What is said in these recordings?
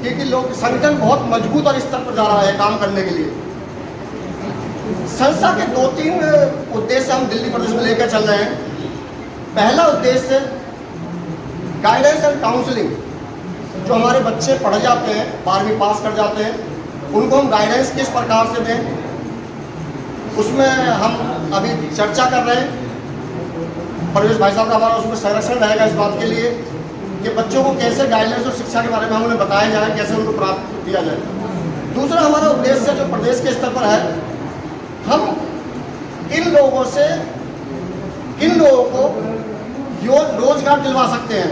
क्योंकि लोग संगठन बहुत मजबूत और स्तर पर जा रहा है काम करने के लिए। संस्था के 2-3 उद्देश्य हम दिल्ली प्रदेश में लेकर चल रहे हैं। पहला उद्देश्य गाइडेंस एंड काउंसलिंग। जो हमारे बच्चे पढ़ जाते हैं, 12वीं पास कर जाते हैं, उनको हम गाइडेंस किस प्रकार से दें, उसमें हम अभी चर्चा कर रहे हैं। परवेश भाई साहब का हमारा उसमें संरक्षण रहेगा इस बात के लिए कि बच्चों को कैसे गाइडेंस और शिक्षा के बारे में हम उन्हें बताया जाए, कैसे उनको प्राप्त किया जाए। दूसरा हमारा उद्देश्य जो प्रदेश के स्तर पर है, हम इन लोगों को रोजगार दिलवा सकते हैं।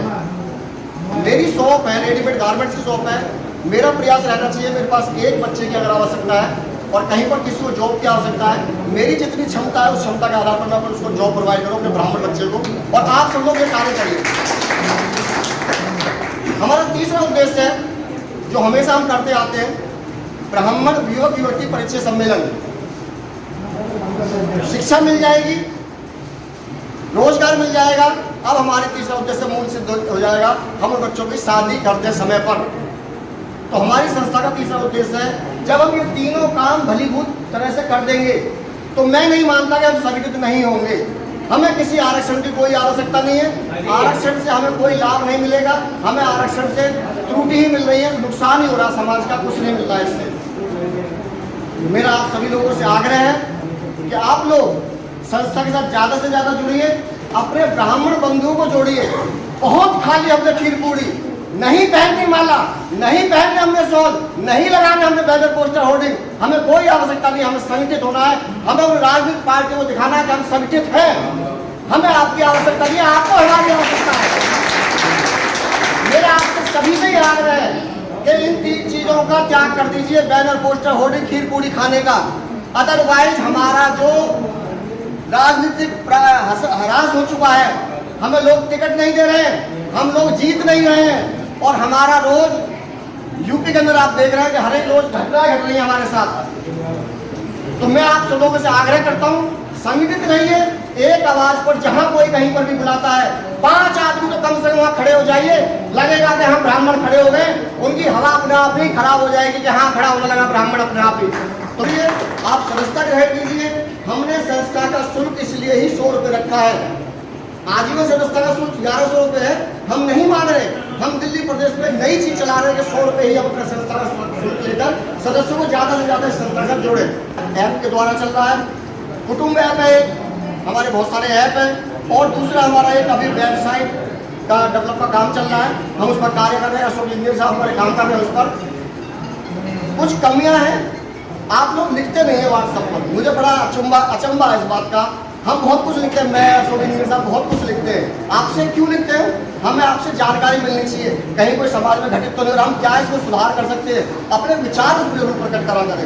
मेरी शॉप है, रेडीमेड गारमेंट्स की शॉप है। मेरा प्रयास रहना चाहिए मेरे पास एक बच्चे की अगर आवश्यकता है और कहीं पर किसी को जॉब की आवश्यकता है, मेरी जितनी क्षमता है उस क्षमता के आधार पर मैं उसको जॉब प्रोवाइड करूँ अपने ब्राह्मण बच्चे को, और आप सब लोग ये कार्य करिए। हमारा तीसरा उद्देश्य है जो हमेशा हम करते आते हैं, ब्राह्मण युवक युवती परिचय सम्मेलन। शिक्षा मिल जाएगी, रोजगार मिल जाएगा। अब हमारे तीसरा उद्देश्य मूल सिद्ध हो जाएगा, हम बच्चों की शादी करते समय पर। तो हमारी संस्था का तीसरा उद्देश्य है, जब हम ये तीनों काम भलीभूत तरह से कर देंगे तो मैं नहीं मानता कि हम संगठित नहीं होंगे। हमें किसी आरक्षण की कोई आवश्यकता नहीं है, आरक्षण से हमें कोई लाभ नहीं मिलेगा, हमें आरक्षण से त्रुटि ही मिल रही है, नुकसान ही हो रहा, समाज का कुछ नहीं मिल रहा है इससे। मेरा आप सभी लोगों से आग्रह है कि आप लोग संस्था के साथ ज़्यादा से ज़्यादा जुड़िए, अपने ब्राह्मण बंधुओं को जोड़िए। बहुत खाली हमने खीर पूड़ी, नहीं पहननी माला, नहीं पहनने हमने शॉल, नहीं लगाने हमने बैनर पोस्टर होर्डिंग, हमें कोई आवश्यकता नहीं। हमें संगठित होना है, हमें उन राजनीतिक पार्टियों को दिखाना है कि हम संगठित हैं। हमें आपकी आवश्यकता नहीं है, आपको हमारी आवश्यकता है। मेरा आपसे सभी से ही आग्रह है कि इन 3 चीज़ों का त्याग कर दीजिए, बैनर पोस्टर होर्डिंग, खीर पूड़ी खाने का। अदरवाइज हमारा जो राजनीतिक हरास हो चुका है, हमें लोग टिकट नहीं दे रहे हैं, हम लोग जीत नहीं रहे हैं, और हमारा रोज यूपी के अंदर आप देख रहे हैं कि हर एक रोज घटनाएं घट रही है हमारे साथ। तो मैं आप सब लोगों से आग्रह करता हूं, संगठित रहिए, एक आवाज पर जहां कोई कहीं पर भी बुलाता है 5 आदमी तो कम से कम वहां खड़े हो जाइए। लगेगा कि हम ब्राह्मण खड़े हो गए, उनकी हवा अपने आप ही खराब हो जाएगी कि हाँ खड़ा होने लगा ब्राह्मण अपने आप ही। तो ये आप संस्था ग्रहण कीजिए। हमने संस्था का शुल्क इसलिए ही 100 रुपये रखा है। आजीवन संस्था का शुल्क 1100 रुपये है। हम नहीं मान रहे, हम दिल्ली प्रदेश में नई चीज चला रहे हैं कि 100 रुपये ही हम अपने संस्था का शुल्क लेकर सदस्यों को ज्यादा से ज्यादा संस्था का जोड़े। ऐप के द्वारा चल रहा है, कुटुंब ऐप है, हमारे बहुत सारे ऐप हैं, और दूसरा हमारा एक अभी वेबसाइट का डेवलप का काम चल रहा है, हम उस पर कार्य कर रहे हैं। अशोक इंजीनियर साहब हमारे काम कर रहे हैं उस पर। कुछ कमियां हैं, आप लोग लिखते नहीं है व्हाट्सएप पर, मुझे बड़ा अचंबा है इस बात का। हम बहुत कुछ लिखते हैं, मैं अशोक इंजीनियर साहब बहुत कुछ लिखते हैं, आपसे क्यों लिखते हैं? हमें आपसे जानकारी मिलनी चाहिए, कहीं कोई समाज में घटित तो नहीं, और हम क्या इसमें सुधार कर सकते हैं, अपने विचार जरूर प्रकट करा करें।